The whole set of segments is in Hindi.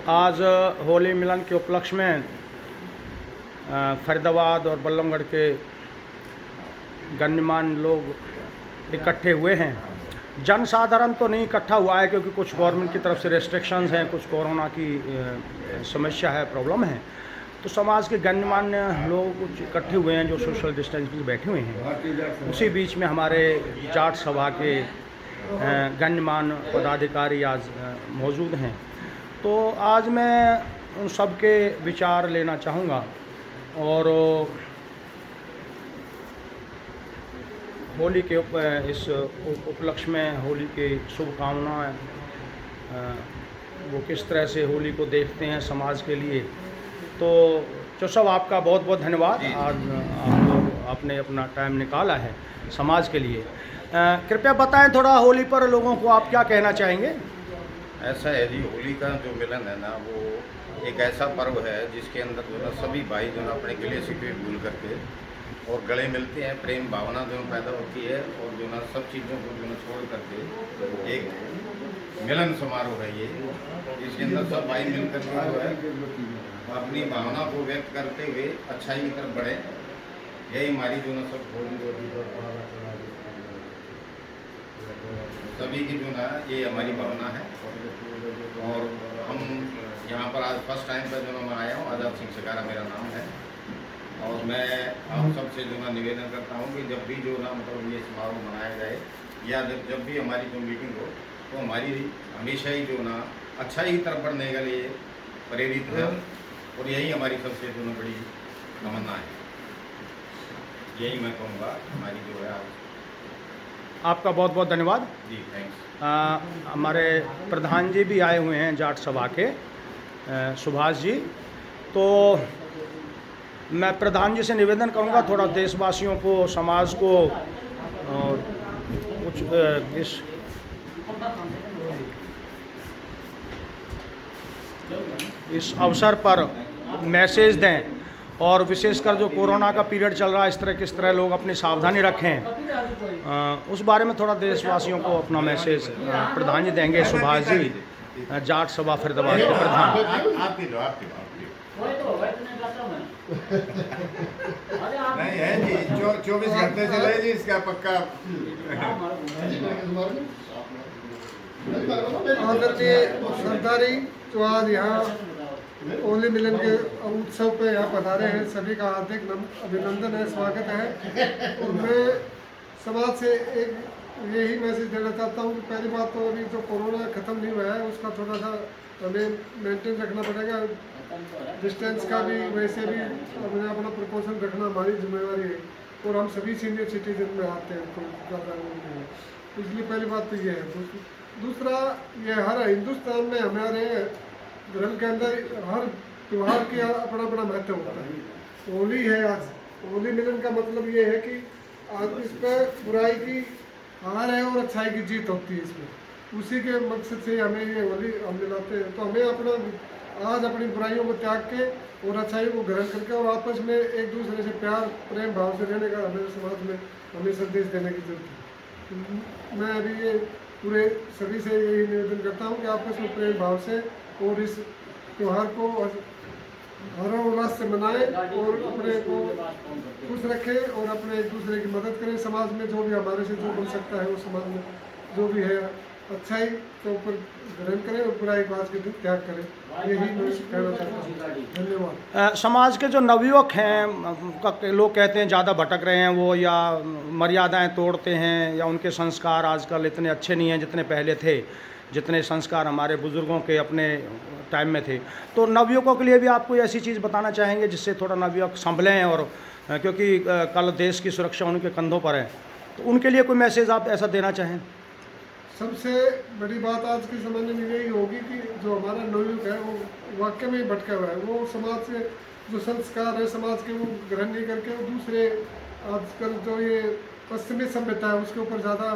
आज होली मिलन के उपलक्ष्य में फरीदाबाद और बल्लभगढ़ के गण्यमान्य लोग इकट्ठे हुए हैं। जनसाधारण तो नहीं इकट्ठा हुआ है क्योंकि कुछ गवर्नमेंट की तरफ से रेस्ट्रिक्शंस हैं, कुछ कोरोना की समस्या है, प्रॉब्लम है। तो समाज के गण्यमान्य लोग कुछ इकट्ठे हुए हैं जो सोशल डिस्टेंस पे बैठे हुए हैं। उसी बीच में हमारे जाट सभा के गण्यमान्य पदाधिकारी आज मौजूद हैं। तो आज मैं उन सब के विचार लेना चाहूँगा और होली के इस उपलक्ष्य में होली की शुभकामनाएं, वो किस तरह से होली को देखते हैं समाज के लिए। तो सब आपका बहुत बहुत धन्यवाद। आज आपने अपना टाइम निकाला है समाज के लिए। कृपया बताएं थोड़ा होली पर लोगों को आप क्या कहना चाहेंगे। ऐसा है जी, होली का जो मिलन है ना, वो एक ऐसा पर्व है जिसके अंदर जो ना सभी भाई जो ना अपने गिले शिकवे भूल करके और गले मिलते हैं, प्रेम भावना जो पैदा होती है और जो ना सब चीज़ों को जो ना छोड़ करके एक मिलन समारोह है ये, जिसके अंदर सब भाई मिल करके जो है अपनी भावना को व्यक्त करते हुए अच्छाई की तरफ बढ़े। यही हमारी जो ना सब सभी की जो ना ये हमारी भावना है। और हम यहाँ पर आज फर्स्ट टाइम पर जो ना मैं आया हूँ। आज़ाद सिंह सकारा मेरा नाम है और मैं आप सबसे जो ना निवेदन करता हूँ कि जब भी जो ना मतलब ये समारोह मनाया जाए या जब भी हमारी जो मीटिंग हो तो हमारी हमेशा ही जो ना अच्छाई की तरफ बढ़ने के लिए प्रेरित है और यही हमारी सबसे जो ना बड़ी तमन्ना है। यही मैं कहूँगा हमारी जो है। आपका बहुत बहुत धन्यवाद जी, थैंक्स। हमारे प्रधान जी भी आए हुए हैं जाट सभा के, सुभाष जी। तो मैं प्रधान जी से निवेदन करूंगा थोड़ा देशवासियों को, समाज को और कुछ इस अवसर पर मैसेज दें और विशेषकर जो कोरोना का पीरियड चल रहा है, किस तरह लोग अपनी सावधानी रखें, उस बारे में थोड़ा देशवासियों को अपना मैसेज प्रधान जी देंगे। सुभाष जी, जाट सभा फरीदाबाद के प्रधान। नहीं है जी, 24 घंटे चले जी इसका पक्का। आदरणीय सरदारी जो आज यहाँ होली मिलन के उत्सव पे यहाँ पधारे हैं, सभी का हार्दिक अभिनंदन है, स्वागत है। और मैं समाज से एक यही मैसेज देना चाहता हूँ कि पहली बात तो अभी जो कोरोना ख़त्म नहीं हुआ है उसका थोड़ा सा हमें मेंटेन रखना पड़ेगा। डिस्टेंस का भी वैसे भी हमें अपना प्रिकॉशन रखना हमारी जिम्मेवारी है और हम सभी सीनियर सिटीजन में आते हैं तो ज़्यादा नहीं है। इसलिए पहली बात तो ये है। दूसरा, ये हर हिंदुस्तान में हमारे धर्म के अंदर हर त्यौहार की अपना अपना महत्व होता है। होली है आज, होली मिलन का मतलब ये है कि आज इस पर बुराई की हार है और अच्छाई की जीत होती है। इसमें उसी के मकसद से हमें ये होली हम मिलाते हैं। तो हमें अपना आज अपनी बुराइयों को त्याग के और अच्छाई को ग्रहण करके और आपस में एक दूसरे से प्यार प्रेम भाव से रहने का हमें समाज में हमें संदेश देने की जरूरत है। मैं अभी ये पूरे सभी से यही निवेदन करता हूँ कि आपस में प्रेम भाव से और इस त्यौहार को हर्षोल्लास से मनाएं और अपने को खुश रखें और अपने एक दूसरे की मदद करें। समाज में जो भी हमारे से जो बन सकता है वो समाज में जो भी है अच्छाई के ऊपर ग्रहण करें और बुराई को आज के दिन त्याग करें। यही मैं कहना चाहता हूँ। धन्यवाद। समाज के जो नवयुवक हैं, लोग कहते हैं ज़्यादा भटक रहे हैं वो, या मर्यादाएं तोड़ते हैं, या उनके संस्कार आजकल इतने अच्छे नहीं हैं जितने पहले थे, जितने संस्कार हमारे बुज़ुर्गों के अपने टाइम में थे। तो नवयुवकों के लिए भी आप कोई ऐसी चीज़ बताना चाहेंगे जिससे थोड़ा नवयुवक संभलें, और क्योंकि कल देश की सुरक्षा उनके कंधों पर है, तो उनके लिए कोई मैसेज आप ऐसा देना चाहें। सबसे बड़ी बात आज के ज़माने में यही होगी कि जो हमारा नवयुवक है वो वाकई में भटका हुआ है। वो समाज से जो संस्कार है समाज के वो ग्रहण नहीं करके वो दूसरे आजकल जो ये पश्चिमी सभ्यता है उसके ऊपर ज़्यादा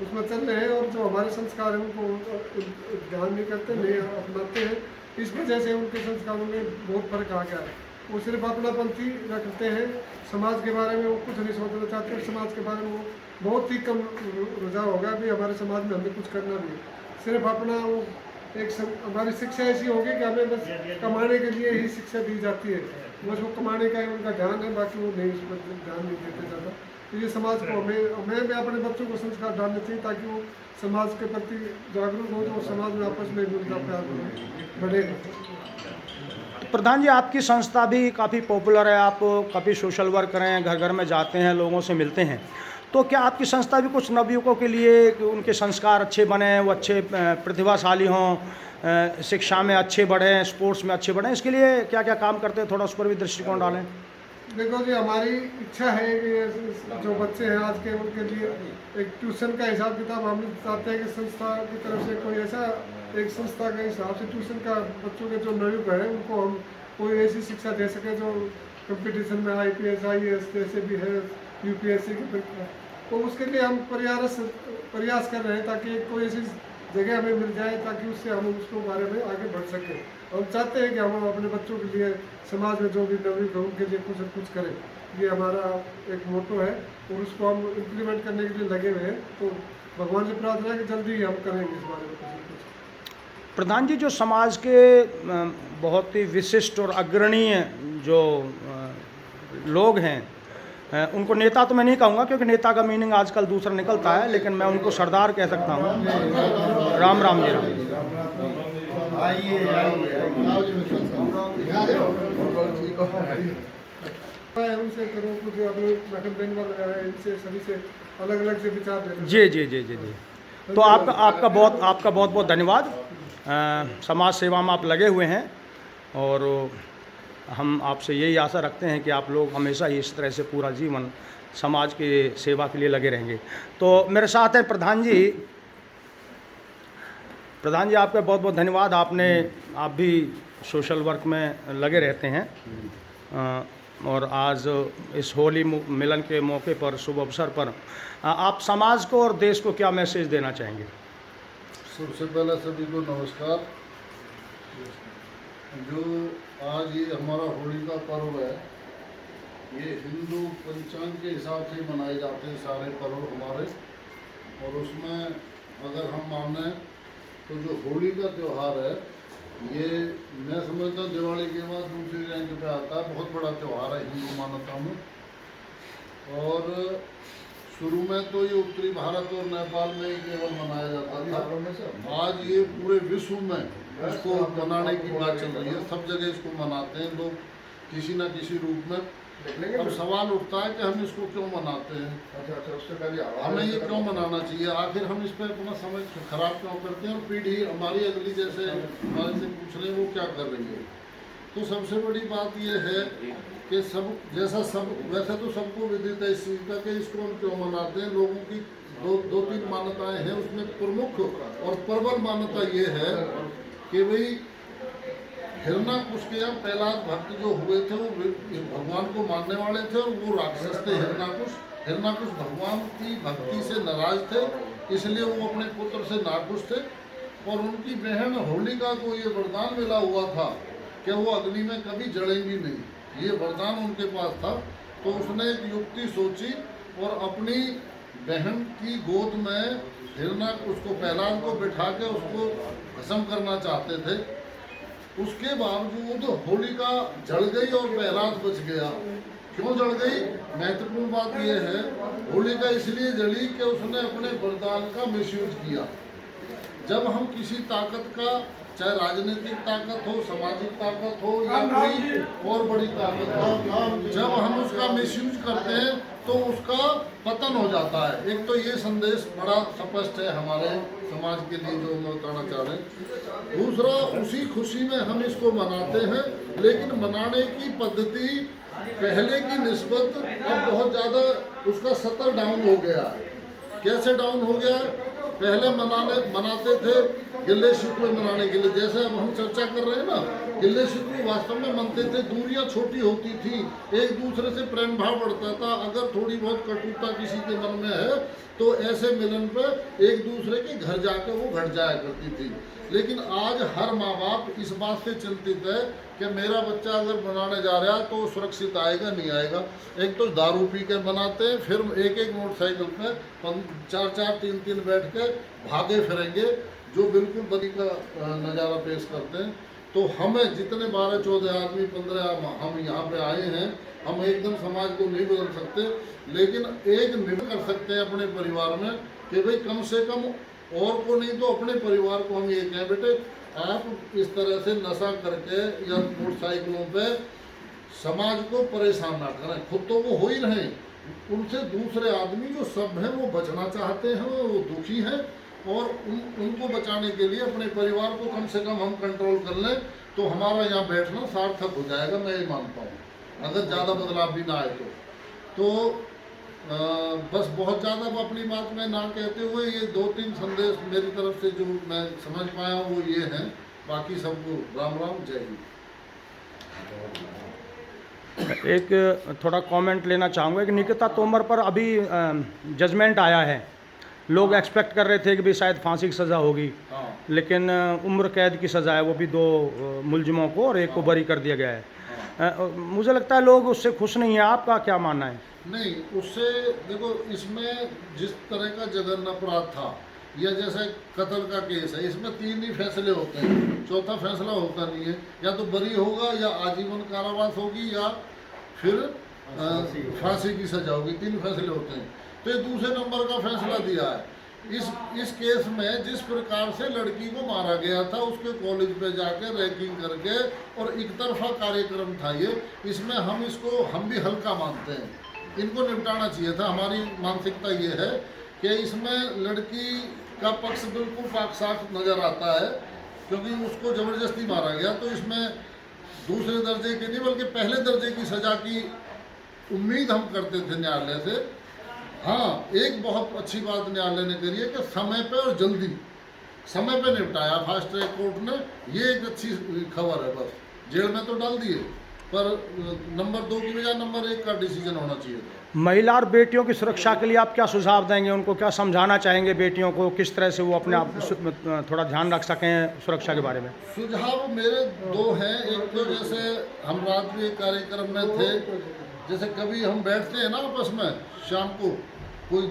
उसमें चल रहे हैं और जो हमारे संस्कार हैं उनको ध्यान नहीं करते, नहीं अपनाते हैं। इस वजह से उनके संस्कारों में बहुत फर्क आ गया है। वो सिर्फ अपनापंथी रखते हैं, समाज के बारे में वो कुछ नहीं सोचना चाहते, समाज के बारे में वो बहुत ही कम रुझाव होगा भी हमारे समाज में हमें कुछ करना भी है। सिर्फ अपना वो हमारी शिक्षा ऐसी होगी कि हमें बस कमाने के लिए ही शिक्षा दी जाती है, बस वो कमाने का ही उनका ध्यान है, बाकी वो नहीं उस पर ध्यान नहीं देते ज़्यादा। तो ये समाज को हमें भी अपने बच्चों को संस्कार डालने चाहिए ताकि वो समाज के प्रति जागरूक हो, तो समाज में आपस में उनका प्यार बढ़ेगा। प्रधान जी, आपकी संस्था भी काफ़ी पॉपुलर है, आप काफ़ी सोशल वर्क कर रहे हैं, घर घर में जाते हैं, लोगों से मिलते हैं, तो क्या आपकी संस्था भी कुछ नवयुवकों के लिए कि उनके संस्कार अच्छे बने, वो अच्छे प्रतिभाशाली हों, शिक्षा में अच्छे बढ़ें, स्पोर्ट्स में अच्छे बढ़ें, इसके लिए क्या क्या काम करते हैं, थोड़ा उस पर भी दृष्टिकोण डालें? देखो जी, हमारी इच्छा है कि जो बच्चे हैं आज के, उनके लिए एक ट्यूशन का हिसाब किताब हम चाहते हैं कि संस्था की तरफ से कोई ऐसा एक संस्था के हिसाब से ट्यूशन का बच्चों के जो नवयुवक हैं उनको हम कोई ऐसी शिक्षा दे सके जो कंपटीशन में IPS IAS जैसे भी है, UPSC की परीक्षा, तो उसके लिए हम प्रयास कर रहे हैं ताकि कोई ऐसी जगह हमें मिल जाए ताकि उससे हम उसको बारे में आगे बढ़ सकें। हम चाहते हैं कि हम अपने बच्चों के लिए समाज में जो भी नवयुवक है उनके लिए कुछ न कुछ करें, ये हमारा एक मोटो है और उसको हम इम्प्लीमेंट करने के लिए लगे हुए हैं। तो भगवान से प्रार्थना है कि जल्दी ही हम करेंगे इस बारे में कुछ। प्रधान जी, जो समाज के बहुत ही विशिष्ट और अग्रणीय जो लोग हैं, उनको नेता तो मैं नहीं कहूँगा क्योंकि नेता का मीनिंग आजकल दूसरा निकलता है, लेकिन मैं उनको सरदार कह सकता हूँ। राम राम जी, उनसे करो कुछ, अपने मैडम बेनवा वगैरह इनसे सभी से अलग अलग से विचार देते। जी जी जी जी जी। तो आपका बहुत बहुत धन्यवाद। समाज सेवा में आप लगे हुए हैं और हम आपसे यही आशा रखते हैं कि आप लोग हमेशा ही इस तरह से पूरा जीवन समाज की सेवा के लिए लगे रहेंगे। तो मेरे साथ हैं प्रधान जी। प्रधान जी, आपका बहुत बहुत धन्यवाद। आप भी सोशल वर्क में लगे रहते हैं और आज इस होली मिलन के मौके पर, शुभ अवसर पर आप समाज को और देश को क्या मैसेज देना चाहेंगे? सबसे पहले सभी को नमस्कार। जो आज ये हमारा होली का पर्व है, ये हिंदू पंचांग के हिसाब से मनाए जाते हैं सारे पर्व हमारे, और उसमें अगर हम माने तो जो होली का त्यौहार है ये मैं समझता हूँ दिवाली के बाद दूसरी रैंक पे आता है। बहुत बड़ा त्यौहार है हिंदू मान्यता में। और शुरू में तो ये उत्तरी भारत और नेपाल में ही केवल मनाया जाता था। आज ये पूरे विश्व में इसको मनाने की बात चल रही है, सब जगह इसको मनाते हैं लोग किसी न किसी रूप में। अब सवाल उठता है कि हम इसको क्यों मनाते हैं, हमें ये क्यों मनाना चाहिए, आखिर हम इस पर अपना समय खराब क्यों करते हैं, और पीढ़ी हमारी अगली जैसे हमारे से पूछ रहे हैं वो क्या कर रही है। तो सबसे बड़ी बात ये है कि वैसे तो सबको विदित है इस चीज़ का कि इसको हम क्यों मनाते हैं। लोगों की दो तीन मान्यताएं हैं, उसमें प्रमुख और प्रबल मान्यता ये है कि भाई हिरण्यकुश के यहाँ प्रहलाद भक्त जो हुए थे वो भगवान को मानने वाले थे और वो राक्षस थे। हिरण्यकुश भगवान की भक्ति से नाराज थे, इसलिए वो अपने पुत्र से नाखुश थे। और उनकी बहन होलिका को ये वरदान मिला हुआ था कि वो अग्नि में कभी जलेंगी नहीं, ये वरदान उनके पास था। तो उसने एक युक्ति सोची और अपनी बहन की गोद में हिरण्यकुश को, प्रहलाद को बिठा के उसको भस्म करना चाहते थे। उसके बावजूद होलिका जल गई और प्रहलाद बच गया। क्यों जल गई? महत्वपूर्ण बात यह है, होलिका इसलिए जली कि उसने अपने वरदान का मिसयूज किया। जब हम किसी ताकत का, चाहे राजनीतिक ताकत हो, सामाजिक ताकत हो या कोई और बड़ी ताकत हो, जब हम उसका मिसयूज करते हैं तो उसका पतन हो जाता है। एक तो ये संदेश बड़ा स्पष्ट है हमारे समाज के लिए जो हम बताना चाह रहे हैं। दूसरा, उसी खुशी में हम इसको मनाते हैं, लेकिन मनाने की पद्धति पहले की निस्बत अब बहुत ज़्यादा उसका स्तर डाउन हो गया है। कैसे डाउन हो गया? पहले मनाते थे गिले शिकवे मनाने के लिए, जैसे अब हम चर्चा कर रहे हैं ना, गिले शिकवे वास्तव में मनते थे, दूरियां छोटी होती थी, एक दूसरे से प्रेम भाव बढ़ता था। अगर थोड़ी बहुत कटुता किसी के मन में है तो तो ऐसे मिलन पर एक दूसरे के घर जाकर वो घट जाया करती थी। लेकिन आज हर माँ बाप इस बात से चिंतित है कि मेरा बच्चा अगर बनाने जा रहा है तो सुरक्षित आएगा नहीं आएगा। एक तो दारू पी कर बनाते हैं, फिर एक एक मोटरसाइकिल पे 4-4 3-3 बैठ के भागे फिरेंगे, जो बिल्कुल बदी का नज़ारा पेश करते हैं। तो हमें जितने 12-14 आदमी 15 हम यहाँ पे आए हैं, हम एकदम समाज को नहीं बदल सकते, लेकिन एक निर्णय कर सकते हैं अपने परिवार में कि भाई कम से कम और को नहीं तो अपने परिवार को हम ये कहें, बेटे आप इस तरह से नशा करके या मोटरसाइकिलों पे समाज को परेशान ना करें। खुद तो वो हो ही रहे, उनसे दूसरे आदमी जो सब हैं वो बचना चाहते हैं, वो दुखी हैं, और उनको बचाने के लिए अपने परिवार को कम से कम हम कंट्रोल कर लें तो हमारा यहाँ बैठना सार्थक हो जाएगा। मैं ये मानता हूँ, अगर ज़्यादा बदलाव भी ना आए तो बस बहुत ज़्यादा अपनी बात में ना कहते हुए ये 2-3 संदेश मेरी तरफ से जो मैं समझ पाया हूँ वो ये हैं। बाकी सबको राम राम, जय हिंद। एक थोड़ा कमेंट लेना चाहूँगा कि निकिता तोमर पर अभी जजमेंट आया है, लोग एक्सपेक्ट कर रहे थे कि भी शायद फांसी की सज़ा होगी, हाँ लेकिन उम्र कैद की सज़ा है, वो भी 2 मुलजिमों को, और एक को बरी कर दिया गया है। मुझे लगता है लोग उससे खुश नहीं है, आपका क्या मानना है? नहीं, उससे देखो, इसमें जिस तरह का जघन्य अपराध था या जैसे कत्ल का केस है, इसमें 3 ही फैसले होते हैं, चौथा फैसला होता नहीं है। या तो बरी होगा, या आजीवन कारावास होगी, या फिर फांसी की सजा होगी। 3 फैसले होते हैं। तो ये दूसरे नंबर का फैसला दिया है। इस केस में जिस प्रकार से लड़की को मारा गया था, उसके कॉलेज पे जाकर रैगिंग करके, और एक तरफा कार्यक्रम था ये, इसमें हम भी हल्का मानते हैं, इनको निपटाना चाहिए था। हमारी मानसिकता ये है कि इसमें लड़की का पक्ष बिल्कुल पाक साफ नज़र आता है, क्योंकि उसको ज़बरदस्ती मारा गया। तो इसमें दूसरे दर्जे की नहीं बल्कि पहले दर्जे की सज़ा की उम्मीद हम करते थे न्यायालय से। हाँ, एक बहुत अच्छी बात न्यायालय ने करी है कि समय पे और जल्दी समय पे निपटाया फास्ट ट्रैक कोर्ट ने, ये एक अच्छी खबर है। बस जेल में तो डाल दिए, पर नंबर 2 की बजाय नंबर 1 का डिसीजन होना चाहिए था। महिला और बेटियों की सुरक्षा के लिए आप क्या सुझाव देंगे? उनको क्या समझाना चाहेंगे बेटियों को, किस तरह से वो अपने आप थोड़ा ध्यान रख सकें सुरक्षा के बारे में? सुझाव मेरे 2 हैं। एक तो जैसे हम रात में कार्यक्रम में थे, जैसे कभी हम बैठते हैं ना आपस में शाम को, कोई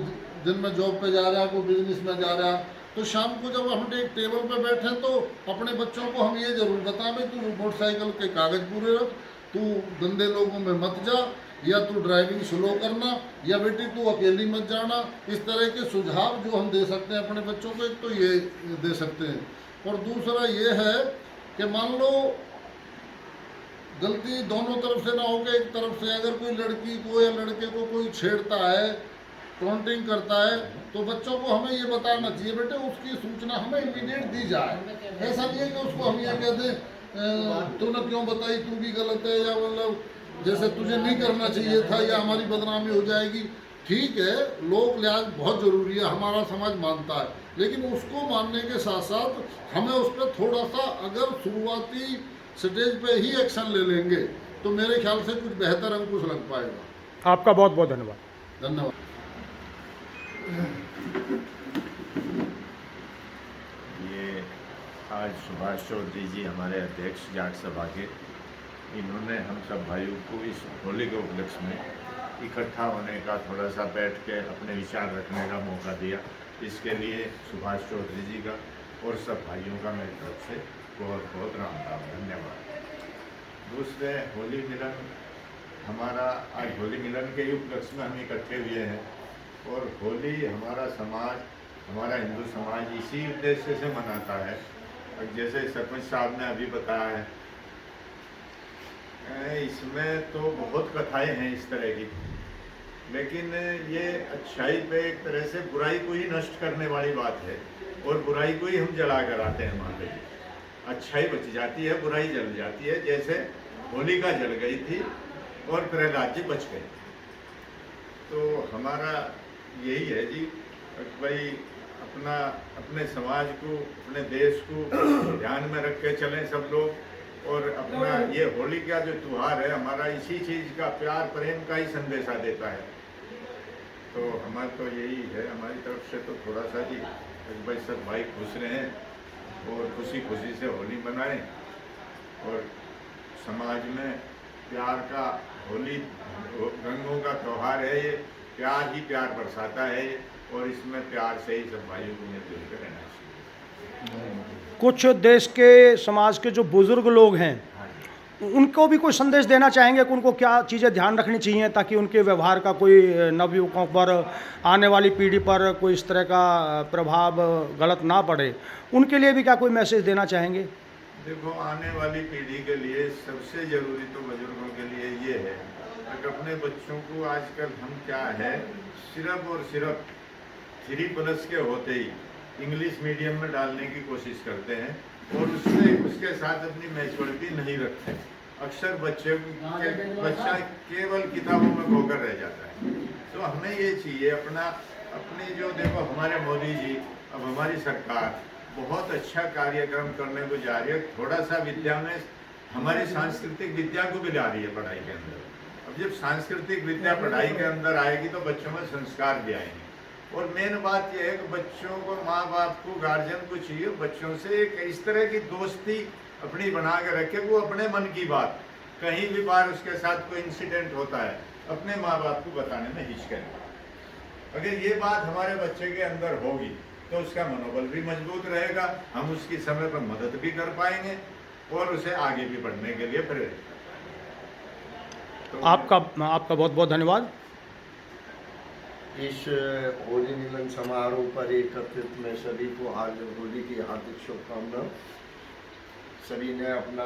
दिन में जॉब पे जा रहा है, कोई बिजनेस में जा रहा है, तो शाम को जब हम एक टेबल पे बैठे तो अपने बच्चों को हम ये जरूर बताएं भाई तू मोटरसाइकिल के कागज़ पूरे रख, तू गंदे लोगों में मत जा, या तू ड्राइविंग स्लो करना, या बेटी तू अकेली मत जाना। इस तरह के सुझाव जो हम दे सकते हैं अपने बच्चों को, एक तो ये दे सकते हैं। और दूसरा ये है कि मान लो गलती दोनों तरफ से ना हो के एक तरफ से अगर कोई लड़की को या लड़के को कोई छेड़ता है, टॉन्टिंग करता है, तो बच्चों को हमें ये बताना चाहिए बेटे उसकी सूचना हमें इमीडिएट दी जाए। ऐसा नहीं है कि उसको हम ये कह दें तूने क्यों बताई, तू भी गलत है, या मतलब जैसे तुझे नहीं करना चाहिए था, या हमारी बदनामी हो जाएगी। ठीक है, लोक लिहाज बहुत ज़रूरी है, हमारा समाज मानता है, लेकिन उसको मानने के साथ साथ हमें उस पर थोड़ा सा अगर शुरुआती स्टेज पे ही एक्शन ले लेंगे तो मेरे ख्याल से कुछ बेहतर अंकुश लग पाएगा। आपका बहुत बहुत धन्यवाद। धन्यवाद। ये आज सुभाष चौधरी जी हमारे अध्यक्ष जाट सभा के, इन्होंने हम सब भाइयों को इस होली के उपलक्ष्य में इकट्ठा होने का, थोड़ा सा बैठ के अपने विचार रखने का मौका दिया। इसके लिए सुभाष चौधरी जी का और सब भाइयों का मेरी तरफ से बहुत बहुत राम राम, धन्यवाद। दूसरे होली मिलन, हमारा आज होली मिलन के ही उपलक्ष्य में हम इकट्ठे हुए हैं, और होली हमारा समाज, हमारा हिंदू समाज इसी उद्देश्य से मनाता है। और जैसे सरपंच साहब ने अभी बताया है, इसमें तो बहुत कथाएं हैं इस तरह की, लेकिन ये अच्छाई पे एक तरह से बुराई को ही नष्ट करने वाली बात है, और बुराई को ही हम जला कर आते हैं। मान लीजिए अच्छाई बच जाती है, बुराई जल जाती है। जैसे होलिका जल गई थी और प्रहलाद जी बच गए। तो हमारा यही है जी भाई, अपने समाज को, अपने देश को ध्यान में रख के चलें सब लोग। और अपना ये होली का जो त्यौहार है हमारा, इसी चीज़ का, प्यार प्रेम का ही संदेशा देता है। तो हमारा तो यही है, हमारी तरफ से तो थोड़ा सा जी भाई सब भाई खुश रहें और खुशी खुशी से होली मनाएं और समाज में प्यार का होली रंगों का त्यौहार है, ये प्यार ही प्यार बरसाता है और इसमें प्यार से ही सब भाइयों को मिलजुल कर रहना चाहिए। कुछ देश के समाज के जो बुजुर्ग लोग हैं उनको भी कोई संदेश देना चाहेंगे कि उनको क्या चीज़ें ध्यान रखनी चाहिए ताकि उनके व्यवहार का कोई नवयुवकों पर, आने वाली पीढ़ी पर कोई इस तरह का प्रभाव गलत ना पड़े, उनके लिए भी क्या कोई मैसेज देना चाहेंगे? देखो, आने वाली पीढ़ी के लिए सबसे ज़रूरी तो बुजुर्गों के लिए ये है कि अपने बच्चों को आजकल हम क्या है सिर्फ और सिर्फ 3+ के होते ही इंग्लिश मीडियम में डालने की कोशिश करते हैं और उसके साथ अपनी मैच्योरिटी नहीं रखते। अक्सर बच्चा केवल किताबों में खोकर रह जाता है। तो हमें ये चाहिए अपनी जो देखो हमारे मोदी जी, अब हमारी सरकार बहुत अच्छा कार्यक्रम करने को जा रही है। थोड़ा सा विद्या में हमारी सांस्कृतिक विद्या को भी ला रही है पढ़ाई के अंदर। अब जब सांस्कृतिक विद्या पढ़ाई के अंदर आएगी तो बच्चों में संस्कार भी आएंगे। और मेन बात यह है कि बच्चों को, माँ बाप को, गार्जियन को चाहिए बच्चों से एक इस तरह की दोस्ती अपनी बना के रखे, वो अपने मन की बात कहीं भी बार उसके साथ कोई इंसिडेंट होता है अपने माँ बाप को बताने में हिचकें। अगर ये बात हमारे बच्चे के अंदर होगी तो उसका मनोबल भी मजबूत रहेगा, हम उसकी समय पर मदद भी कर पाएंगे और उसे आगे भी बढ़ने के लिए प्रेरित करेंगे। तो आपका बहुत बहुत धन्यवाद। इस होली मिलन समारोह पर एकत्रित में सभी को होली की हार्दिक शुभकामनाएं। सभी ने अपना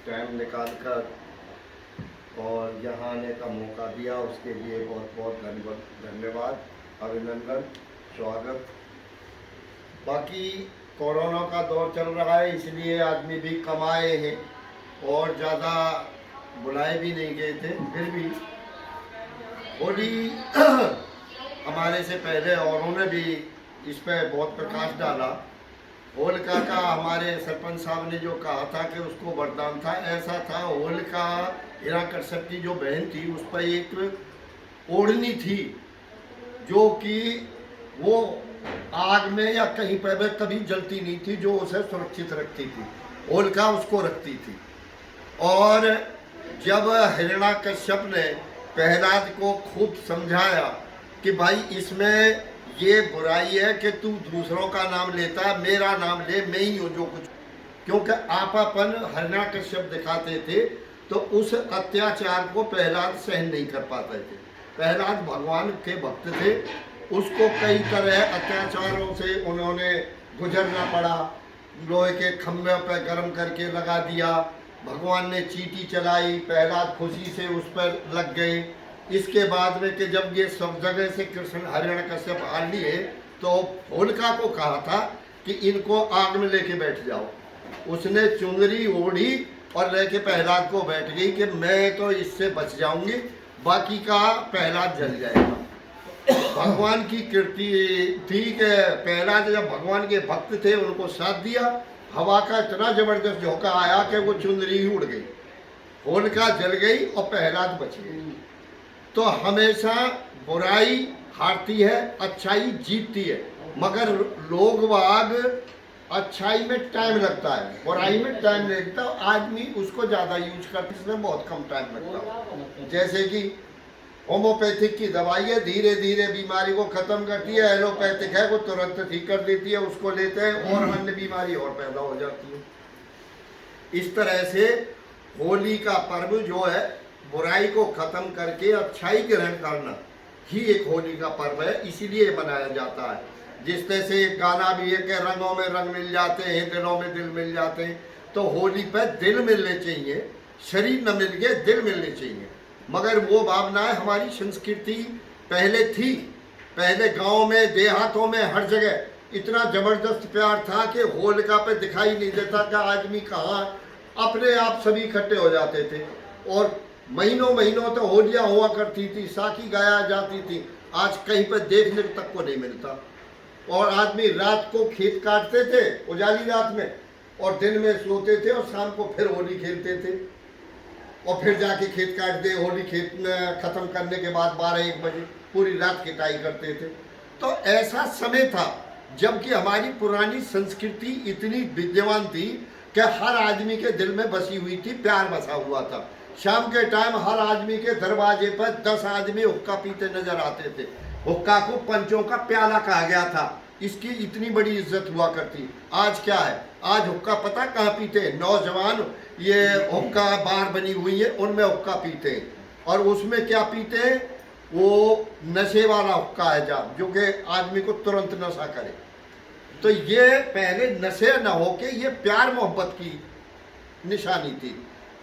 टाइम निकालकर और यहाँ आने का मौका दिया, उसके लिए बहुत बहुत धन्यवाद, अभिनंदन, स्वागत। बाकी कोरोना का दौर चल रहा है इसलिए आदमी भी कम आए हैं और ज़्यादा बुलाए भी नहीं गए थे। फिर भी होली हमारे से पहले औरों ने भी इस पर बहुत प्रकाश डाला। होलिका का हमारे सरपंच साहब ने जो कहा था कि उसको वरदान था, ऐसा था। होलिका हिरण्यकश्यप की जो बहन थी उस पर एक ओढ़नी थी जो कि वो आग में या कहीं पर भी कभी जलती नहीं थी, जो उसे सुरक्षित रखती थी। होलिका उसको रखती थी। और जब हिरण्यकश्यप ने प्रहलाद को खूब समझाया कि भाई इसमें ये बुराई है कि तू दूसरों का नाम लेता है, मेरा नाम ले, मैं ही हूँ जो कुछ, क्योंकि आपापन हिरण्यकश्यप दिखाते थे तो उस अत्याचार को प्रहलाद सहन नहीं कर पाते थे। प्रहलाद भगवान के भक्त थे, उसको कई तरह अत्याचारों से उन्होंने गुजरना पड़ा। लोहे के खंभे पर गर्म करके लगा दिया, भगवान ने चींटी चलाई, प्रहलाद खुशी से उस पर लग गए। इसके बाद में कि जब ये सब जगह से कृष्ण हिरण्यकश्यप आ लिए तो होलिका को कहा था कि इनको आग में लेके बैठ जाओ। उसने चुनरी ओढ़ी और लेके प्रहलाद को बैठ गई कि मैं तो इससे बच जाऊंगी, बाकी का प्रहलाद जल जाएगा। भगवान की कीर्ति थी कि प्रहलाद जब भगवान के भक्त थे उनको साथ दिया। हवा का इतना जबरदस्त झोंका आया कि वो चुनरी ही उड़ गई, होलिका जल गई और प्रहलाद बच गई। तो हमेशा बुराई हारती है, अच्छाई जीतती है। मगर लोग वाग अच्छाई में टाइम लगता है, बुराई में टाइम नहीं लगता। आदमी उसको ज़्यादा यूज करते हैं, इसमें बहुत कम टाइम लगता है। जैसे कि होम्योपैथिक की दवाई है, धीरे धीरे बीमारी को ख़त्म करती है। एलोपैथिक है, वो तुरंत ठीक कर देती है, उसको लेते हैं और अन्य बीमारी और पैदा हो जाती है। इस तरह से होली का पर्व जो है बुराई को ख़त्म करके अच्छाई ग्रहण करना ही एक होली का पर्व है, इसीलिए मनाया जाता है। जिस तरह से एक गाना भी है कि रंगों में रंग मिल जाते हैं, दिलों में दिल मिल जाते हैं। तो होली पर दिल मिलने चाहिए, शरीर न मिल के दिल मिलने चाहिए। मगर वो भावनाएं हमारी संस्कृति पहले थी। पहले गाँव में, देहातों में, हर जगह इतना ज़बरदस्त प्यार था कि होलिका पे दिखाई नहीं देता कि आदमी कहाँ, अपने आप सभी इकट्ठे हो जाते थे। और महीनों महीनों तो होलियाँ हुआ करती थी, साखी गाया जाती थी। आज कहीं पर देखने तक को नहीं मिलता। और आदमी रात को खेत काटते थे उजाली रात में, और दिन में सोते थे और शाम को फिर होली खेलते थे। और फिर जाके खेत काट दे, होली खेत में ख़त्म करने के बाद 12-1 बजे। पूरी रात किटाई करते थे। तो ऐसा समय था जबकि हमारी पुरानी संस्कृति इतनी विद्यमान थी कि हर आदमी के दिल में बसी हुई थी, प्यार बसा हुआ था। शाम के टाइम हर आदमी के दरवाजे पर 10 आदमी हुक्का पीते नजर आते थे। हुक्का को पंचों का प्याला कहा गया था, इसकी इतनी बड़ी इज्जत हुआ करती। आज क्या है, आज हुक्का पता कहाँ पीते हैं? नौजवान ये हुक्का बार बनी हुई है उनमें हुक्का पीते हैं, और उसमें क्या पीते हैं? वो नशे वाला हुक्का है जो कि आदमी को तुरंत नशा करे। तो ये पहले नशे न होके ये प्यार मोहब्बत की निशानी थी।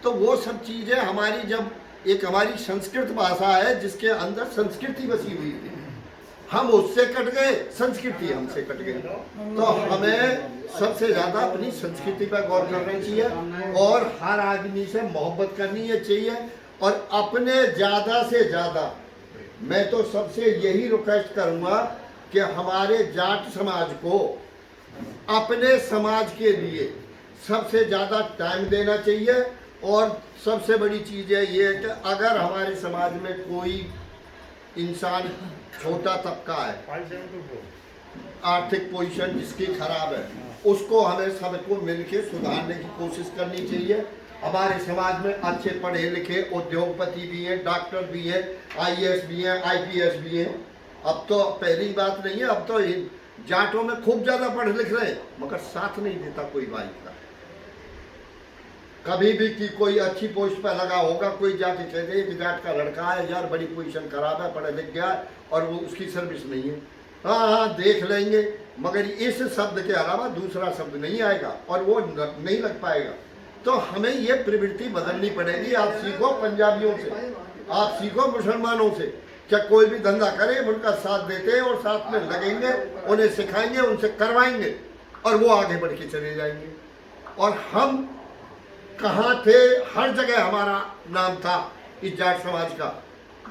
तो वो सब चीज़ें हमारी, जब एक हमारी संस्कृत भाषा है जिसके अंदर संस्कृति बसी हुई थी, हम उससे कट गए, संस्कृति हमसे कट गई। तो हमें सबसे ज़्यादा अपनी संस्कृति पर गौर करना चाहिए और हर आदमी से मोहब्बत करनी चाहिए। और अपने ज़्यादा से ज़्यादा मैं तो सबसे यही रिक्वेस्ट करूँगा कि हमारे जाट समाज को अपने समाज के लिए सबसे ज़्यादा टाइम देना चाहिए। और सबसे बड़ी चीज़ है ये कि अगर हमारे समाज में कोई इंसान छोटा तबका है, आर्थिक पोजीशन जिसकी खराब है, उसको हमें सबको मिलकर सुधारने की कोशिश करनी चाहिए। हमारे समाज में अच्छे पढ़े लिखे उद्योगपति भी हैं, डॉक्टर भी हैं, IAS भी हैं, IPS भी हैं। अब तो पहली बात नहीं है, अब तो जाटों में खूब ज़्यादा पढ़ लिख रहे हैं, मगर साथ नहीं देता कोई भाई का। कभी भी कि कोई अच्छी पोस्ट पर लगा होगा, कोई जाके कह दे कि जाट का लड़का है यार, बड़ी पोजीशन खराब है, पढ़े लिख गया और वो उसकी सर्विस नहीं है, हाँ देख लेंगे, मगर इस शब्द के अलावा दूसरा शब्द नहीं आएगा और वो नहीं लग पाएगा। तो हमें ये प्रवृत्ति बदलनी पड़ेगी। आप सीखो पंजाबियों से, आप सीखो मुसलमानों से, क्या कोई भी धंधा करे उनका साथ देते हैं और साथ में लगेंगे, उन्हें सिखाएंगे, उनसे करवाएंगे और वो आगे बढ़ के चले जाएंगे। और हम कहाँ थे, हर जगह हमारा नाम था इस जाट समाज का,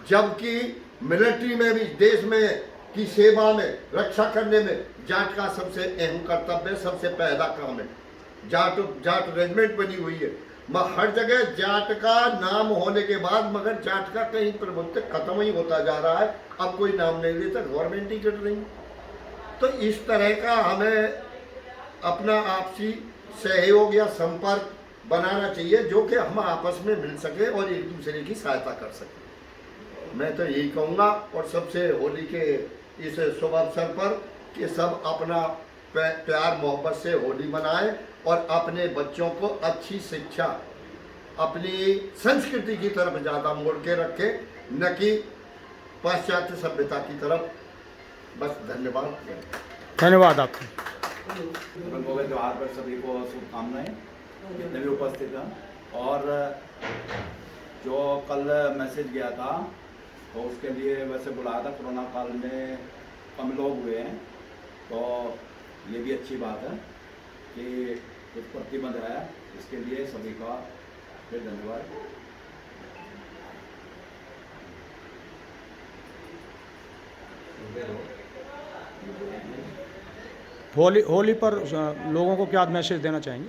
जबकि मिलिट्री में भी, देश में की सेवा में, रक्षा करने में जाट का सबसे अहम कर्तव्य, सबसे पहला काम है। जाट रेजिमेंट बनी हुई है, हर जगह जाट का नाम होने के बाद मगर जाट का कहीं प्रभुत्व खत्म ही होता जा रहा है। अब कोई नाम नहीं लेता, गवर्नमेंट ही कर रही। तो इस तरह का हमें अपना आपसी सहयोग या संपर्क बनाना चाहिए, जो कि हम आपस में मिल सके और एक दूसरे की सहायता कर सके। मैं तो यही कहूँगा। और सबसे होली के इस शुभ अवसर पर कि सब अपना प्यार मोहब्बत से होली मनाएं और अपने बच्चों को अच्छी शिक्षा, अपनी संस्कृति की तरफ ज़्यादा मोड़ के रखें, न कि पाश्चात्य सभ्यता की तरफ। बस धन्यवाद। धन्यवाद आपका। रंगों के त्यौहार पर सभी को शुभकामनाएं, जितने भी उपस्थित हैं। और जो कल मैसेज गया था तो उसके लिए वैसे बुलाया था, कोरोना काल में कम लोग हुए हैं, तो ये भी अच्छी बात है कि कुछ प्रतिबंध है, इसके लिए सभी का फिर धन्यवाद। होली पर लोगों को क्या मैसेज देना चाहेंगे?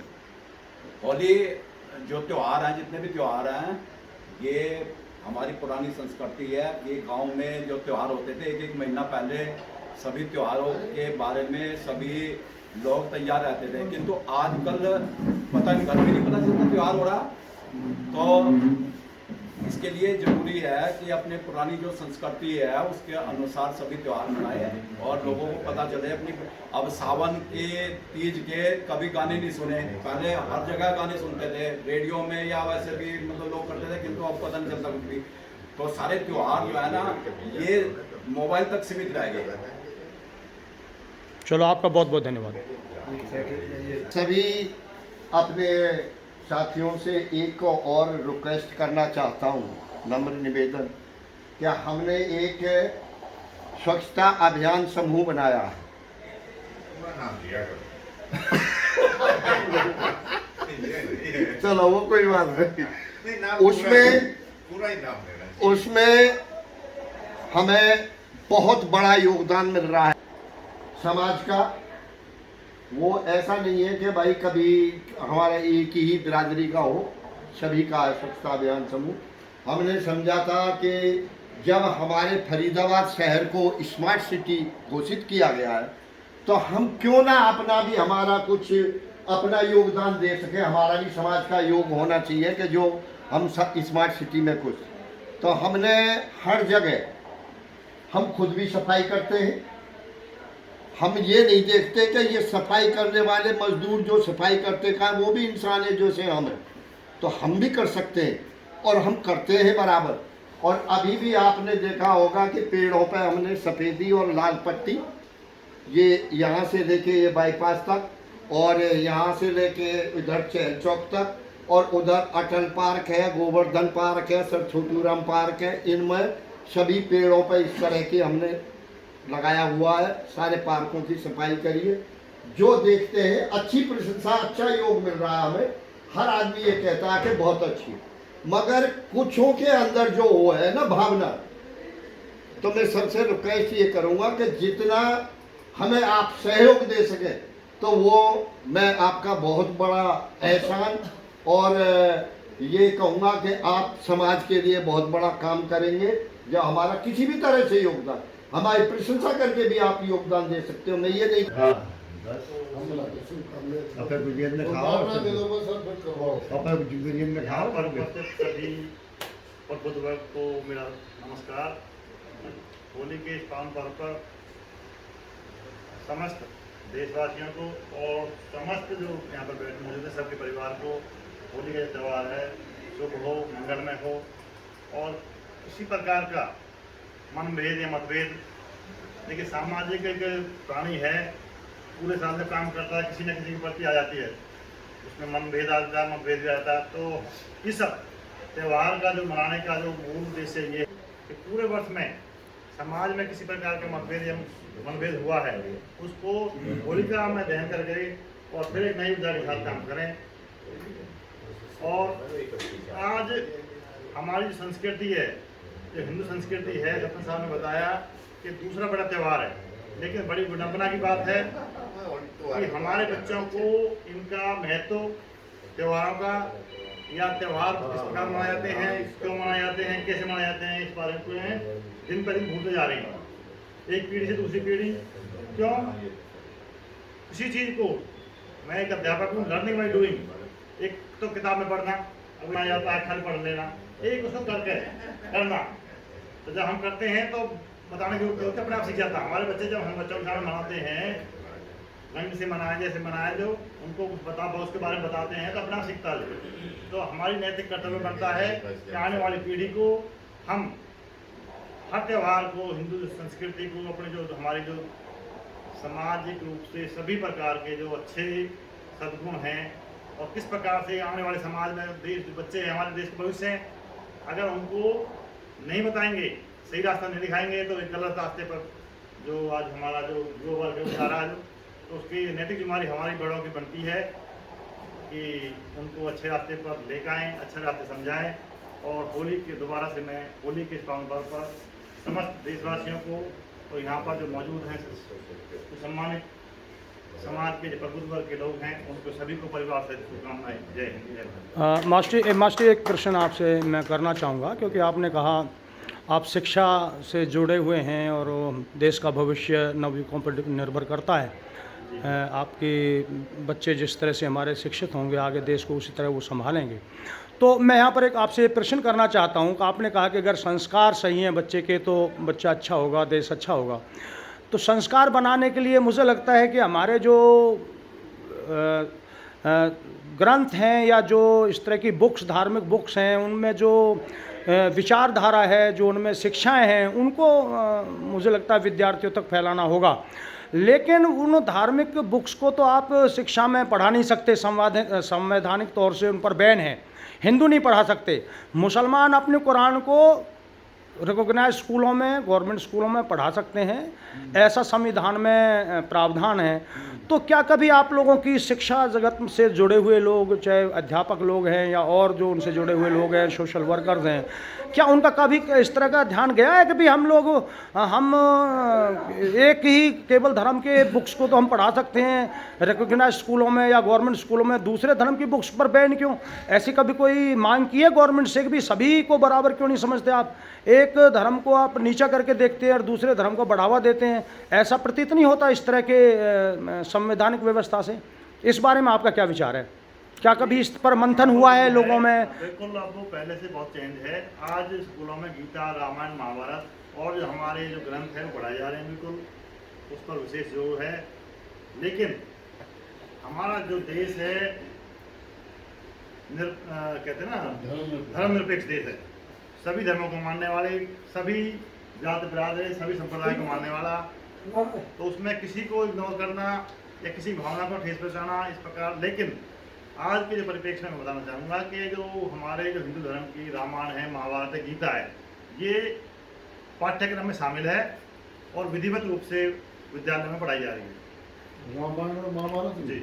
होली जो त्यौहार हैं, जितने भी त्यौहार हैं, ये हमारी पुरानी संस्कृति है। ये गांव में जो त्यौहार होते थे, एक महीना पहले सभी त्योहारों के बारे में सभी लोग तैयार रहते थे, किंतु आजकल पता नहीं, घर में नहीं पता चलता त्यौहार हो रहा। तो इसके लिए जरूरी है कि अपने पुरानी जो संस्कृति है उसके अनुसार सभी त्यौहार मनाए और लोगों को पता चले अपनी। अब सावन के, तीज के कभी गाने नहीं सुने, पहले हर जगह गाने सुनते थे, रेडियो में या वैसे भी मतलब लोग करते थे, किंतु अब पता नहीं चलता कुछ भी। तो सारे त्यौहार जो है ना, ये मोबाइल तक सीमित रह गए। चलो, आपका बहुत बहुत धन्यवाद। सभी अपने साथियों से एक और रिक्वेस्ट करना चाहता हूँ, नम्र निवेदन, क्या हमने एक स्वच्छता अभियान समूह बनाया है। चलो वो कोई बात नहीं, उसमें हमें बहुत बड़ा योगदान मिल रहा है समाज का। वो ऐसा नहीं है कि भाई कभी हमारा एक ही बिरादरी का हो, सभी का है स्वच्छता अभियान समूह। हमने समझा था कि जब हमारे फरीदाबाद शहर को स्मार्ट सिटी घोषित किया गया है, तो हम क्यों ना अपना भी हमारा कुछ अपना योगदान दे सके। हमारा भी समाज का योग होना चाहिए कि जो हम स्मार्ट सिटी में कुछ, तो हमने हर जगह हम खुद भी सफाई करते हैं। हम ये नहीं देखते कि ये सफाई करने वाले मजदूर जो सफाई करते का वो भी इंसान है जो से हम हैं, तो हम भी कर सकते हैं और हम करते हैं बराबर। और अभी भी आपने देखा होगा कि पेड़ों पर हमने सफ़ेदी और लाल पट्टी, ये यहाँ से लेके ये बाईपास तक और यहाँ से लेके इधर चहल चौक तक और उधर अटल पार्क है, गोवर्धन पार्क है, सर छोटूराम पार्क है, इनमें सभी पेड़ों पर इस तरह की हमने लगाया हुआ है। सारे पार्कों की सफाई करिए, जो देखते हैं अच्छी प्रशंसा, अच्छा योग मिल रहा है हमें। हर आदमी ये कहता है कि बहुत अच्छी, मगर कुछों के अंदर जो वो है ना भावना, तो मैं सबसे रिक्वेस्ट ये करूँगा कि जितना हमें आप सहयोग दे सके तो वो मैं आपका बहुत बड़ा एहसान और ये कहूँगा कि आप समाज के लिए बहुत बड़ा काम करेंगे। जो हमारा किसी भी तरह से योगदान, हमारी प्रशंसा करके भी आप योगदान दे सकते हो। मैं ये नहीं सभी और बुधवार को मेरा नमस्कार। होली के इस पावन पर्व पर समस्त देशवासियों को और समस्त जो यहाँ पर बैठे मौजूद है सबके परिवार को होली का त्यौहार है, शुभ हो, मंगलमय हो और किसी प्रकार का मनभेद या मतभेद, देखिए सामाजिक एक प्राणी है, पूरे साल में काम करता है, किसी न किसी के प्रति आ जाती है, उसमें मनभेद आता है, मतभेद भी आता है। तो इस त्यौहार का जो मनाने का जो मूल उद्देश्य ये कि पूरे वर्ष में समाज में किसी प्रकार का मनभेद हुआ है उसको होलिका में दहन करके और फिर एक नई ऊर्जा के साथ काम करें। और आज हमारी जो संस्कृति है, जो हिंदू संस्कृति है, जपन साहब ने बताया कि दूसरा बड़ा त्यौहार है, लेकिन बड़ी विडंबना की बात है कि हमारे बच्चों को इनका महत्व त्योहारों का या त्यौहार किस प्रकार मनाए जाते हैं, क्यों मनाए जाते हैं, कैसे मनाए जाते हैं, इस बारे में दिन पर दिन भूलते जा रही हैं, एक पीढ़ी से दूसरी पीढ़ी। क्यों? किसी चीज़ को, मैं एक अध्यापक हूँ, लर्निंग बाई डूइंग। एक तो किताब में पढ़ना अपना जाता है, खाली पढ़ लेना, एक उसको करके करना। तो जब हम करते हैं तो बताने की जरूरत है, अपने आप सीख जाता। हमारे बच्चे जब हम बच्चों के सामने मनाते हैं, रंग से मनाए, जैसे मनाए, जो उनको कुछ उसके बारे में बताते हैं तो अपना सीखता है। तो हमारी नैतिक कर्तव्य बनता है कि आने वाली पीढ़ी को हम हर त्यौहार को, हिंदू संस्कृति को, अपने जो हमारी जो सामाजिक रूप से सभी प्रकार के जो अच्छे सद्गुण हैं और किस प्रकार से आने वाले समाज में देश बच्चे हैं, हमारे देश के भविष्य हैं, अगर उनको नहीं बताएंगे, सही रास्ता नहीं दिखाएंगे, तो एक गलत रास्ते पर जो आज हमारा जो ग्लोबल है जा रहा है, तो उसकी नैतिक जिम्मेदारी हमारी बड़ों की बनती है कि उनको अच्छे रास्ते पर लेकर आएँ, अच्छे रास्ते समझाएँ। और होली के दोबारा से मैं होली के इस पावन पर्व पर समस्त देशवासियों को और यहाँ पर जो मौजूद हैं तो सम्मानित समाज के जो प्रबुद्ध वर्ग के लोग हैं उनको सभी को परिवार से शुभकामनाएं। जय हिंद, जय भारत। मास्टर एक प्रश्न आपसे मैं करना चाहूँगा, क्योंकि आपने कहा आप शिक्षा से जुड़े हुए हैं और देश का भविष्य नवयुवकों पर निर्भर करता है। आपके बच्चे जिस तरह से हमारे शिक्षित होंगे, आगे देश को उसी तरह वो संभालेंगे। तो मैं यहाँ पर एक आपसे प्रश्न करना चाहता हूँ कि आपने कहा कि अगर संस्कार सही हैं बच्चे के तो बच्चा अच्छा होगा, देश अच्छा होगा। तो संस्कार बनाने के लिए मुझे लगता है कि हमारे जो ग्रंथ हैं या जो इस तरह की बुक्स, धार्मिक बुक्स हैं, उनमें जो विचारधारा है, जो उनमें शिक्षाएं हैं, उनको मुझे लगता है विद्यार्थियों तक फैलाना होगा। लेकिन उन धार्मिक बुक्स को तो आप शिक्षा में पढ़ा नहीं सकते, संवैधानिक तौर से उन पर बैन है। हिंदू नहीं पढ़ा सकते, मुसलमान अपने कुरान को रिकॉग्नाइज स्कूलों में, गवर्नमेंट स्कूलों में पढ़ा सकते हैं, ऐसा संविधान में प्रावधान है। तो क्या कभी आप लोगों की शिक्षा जगत से जुड़े हुए लोग, चाहे अध्यापक लोग हैं या और जो उनसे जुड़े हुए लोग हैं, सोशल वर्कर्स हैं, क्या उनका कभी इस तरह का ध्यान गया है कि भी हम एक ही केवल धर्म के बुक्स को तो हम पढ़ा सकते हैं रिकॉग्नाइज स्कूलों में या गवर्नमेंट स्कूलों में, दूसरे धर्म की बुक्स पर बैन क्यों? ऐसी कभी कोई मांग की है गवर्नमेंट से कि भी सभी को बराबर क्यों नहीं समझते आप? एक एक धर्म को आप नीचा करके देखते हैं और दूसरे धर्म को बढ़ावा देते हैं, ऐसा प्रतीत नहीं होता इस तरह के संवैधानिक व्यवस्था से? इस बारे में आपका क्या विचार है? क्या कभी इस पर मंथन हुआ है लोगों में? बिल्कुल, अब वो पहले से बहुत चेंज है। आज स्कूलों में गीता, रामायण, महाभारत और जो हमारे जो ग्रंथ हैं वो पढ़ाए जा रहे हैं, बिल्कुल उस पर विशेष जोर है। लेकिन हमारा जो देश है कहते हैं ना धर्मनिरपेक्ष देश है, सभी धर्मों को मानने वाले, सभी जात बिरादरी, सभी संप्रदाय को मानने वाला, तो उसमें किसी को इग्नोर करना या किसी भावना को ठेस पहुँचाना इस प्रकार। लेकिन आज के जो परिप्रेक्ष्य में मैं बताना चाहूँगा कि जो हमारे जो हिंदू धर्म की रामायण है, महाभारत है, गीता है, ये पाठ्यक्रम में शामिल है और विधिवत रूप से विद्यालय में पढ़ाई जा रही है। रामायण और महाभारत जी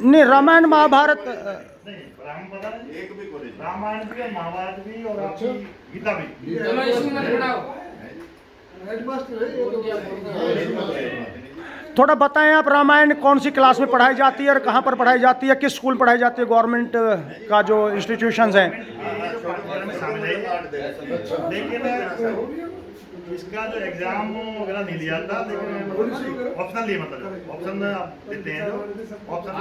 नहीं, रामायण महाभारत नहीं, राम पता नहीं, एक भी कॉलेज रामायण भी और महाभारत भी और आपकी गीता भी। हेडमास्टर है ये तो। थोड़ा बताएं आप, रामायण कौन सी क्लास में पढ़ाई जाती है और कहाँ पर पढ़ाई जाती है, किस स्कूल में पढ़ाई जाती है? गवर्नमेंट का जो इंस्टीट्यूशंस हैं पाठ्यक्रम में शामिल है, लेकिन इसका जो एग्जाम वगैरह नहीं लिया था, लेकिन ऑप्शनल लिए, मतलब ऑप्शन देते हैं जो ऑप्शन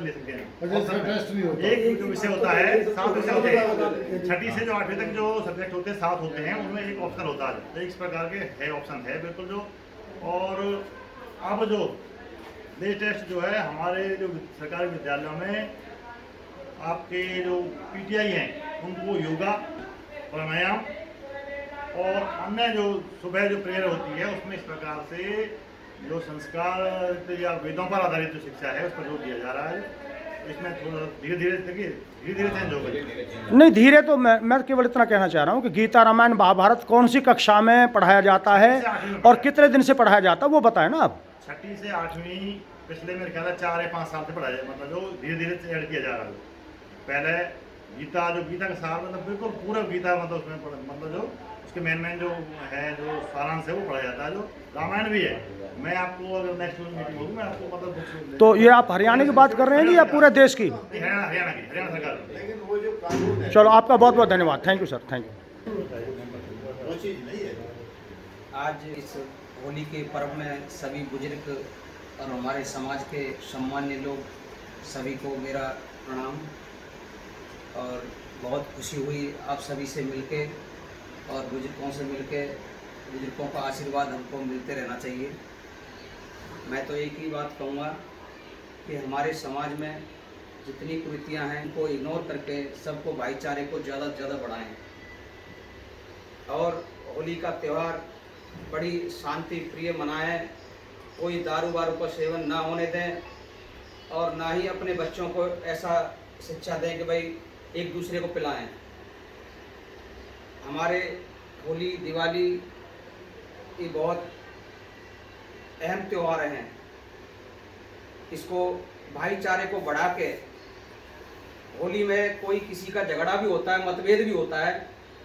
ले सकते हैं। एक जो विषय होता है, 7 विषय होते हैं, 6ठी से जो 8वीं तक जो सब्जेक्ट होते हैं 7 होते हैं, उनमें एक ऑप्शनल होता है। तो इस प्रकार के है ऑप्शन है बिल्कुल जो। और अब जो लेटेस्ट जो है हमारे जो सरकारी विद्यालयों में आपके जो पीटीआई हैं उनको योगा, प्राणायाम और अन्य जो सुबह जो प्रेयर होती है उसमें इस प्रकार से जो संस्कार या वेदों पर आधारित जो शिक्षा है उस पर जोर दिया जा रहा है। इसमें थोड़ा धीरे धीरे चेंज होगा। नहीं, धीरे तो मैं केवल इतना कहना चाह रहा हूँ कि गीता, रामायण, महाभारत कौन सी कक्षा में पढ़ाया जाता है और कितने दिन से पढ़ाया जाता है, वो बताएं ना आप। 6ठी से 8वीं पिछले मेरे ख्याल 4 या 5 साल से पढ़ाया जाए, मतलब जो धीरे धीरे ऐड किया जा रहा है। पहले गीता, जो गीता का सार मतलब बिल्कुल पूरा गीता, मतलब उसमें मतलब जो उसके मेन जो है जो सारांश है वो पढ़ाया जाता है। जो रामायण भी है, मैं आपको अगर नेक्स्ट मीटिंग होगी मैं आपको मतलब बुक्स। तो ये आप हरियाणा की बात कर रहे हैं कि या पूरे देश की? हरियाणा सरकार। लेकिन वो जो कानून है, चलो, आपका बहुत बहुत धन्यवाद। Thank you sir, thank you. वो चीज़ नहीं है। आज इस होली के पर्व में सभी बुजुर्ग और हमारे समाज के सम्मान्य लोग सभी को मेरा प्रणाम। और बहुत खुशी हुई आप सभी से मिलके और बुजुर्गों से मिलके। बुजुर्गों का आशीर्वाद हमको मिलते रहना चाहिए। मैं तो एक ही बात कहूँगा कि हमारे समाज में जितनी कुरीतियाँ हैं उनको इग्नोर करके सबको भाईचारे को ज़्यादा से ज़्यादा बढ़ाएं और होली का त्यौहार बड़ी शांति प्रिय मनाएं। कोई दारू वारू का सेवन ना होने दें और ना ही अपने बच्चों को ऐसा शिक्षा दें कि भाई एक दूसरे को पिलाएं। हमारे होली, दिवाली ये बहुत अहम त्यौहार हैं। इसको भाईचारे को बढ़ा के, होली में कोई किसी का झगड़ा भी होता है, मतभेद भी होता है,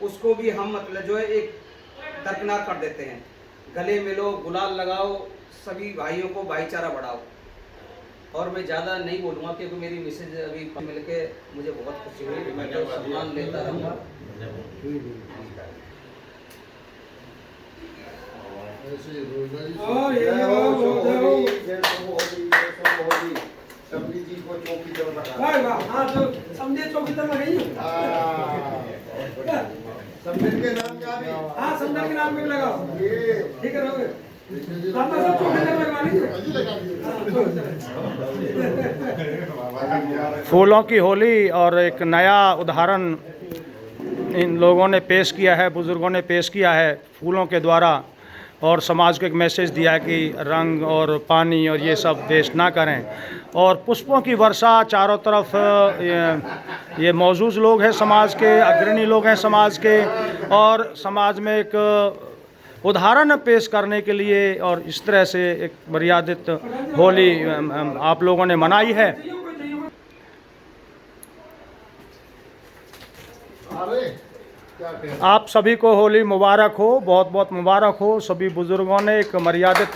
उसको भी हम मतलब जो है एक दरकिनार कर देते हैं। गले मिलो, गुलाल लगाओ, सभी भाइयों को भाईचारा बढ़ाओ। और मैं ज़्यादा नहीं बोलूँगा क्योंकि मेरी मिसेज अभी मिलके मुझे बहुत खुशी हुई। मैं तो सम्मान लेता रहूँगा। फूलों की होली और एक नया उदाहरण इन लोगों ने पेश किया है, बुज़ुर्गों ने पेश किया है फूलों के द्वारा, और समाज को एक मैसेज दिया है कि रंग और पानी और ये सब वेस्ट ना करें। और पुष्पों की वर्षा चारों तरफ, ये मौजूद लोग हैं समाज के, अग्रणी लोग हैं समाज के, और समाज में एक उदाहरण पेश करने के लिए और इस तरह से एक मर्यादित होली आप लोगों ने मनाई है। आप सभी को होली मुबारक हो, बहुत बहुत मुबारक हो। सभी बुज़ुर्गों ने एक मर्यादित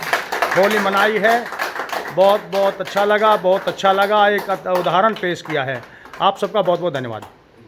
होली मनाई है, बहुत बहुत अच्छा लगा, बहुत अच्छा लगा, एक उदाहरण पेश किया है। आप सबका बहुत बहुत धन्यवाद।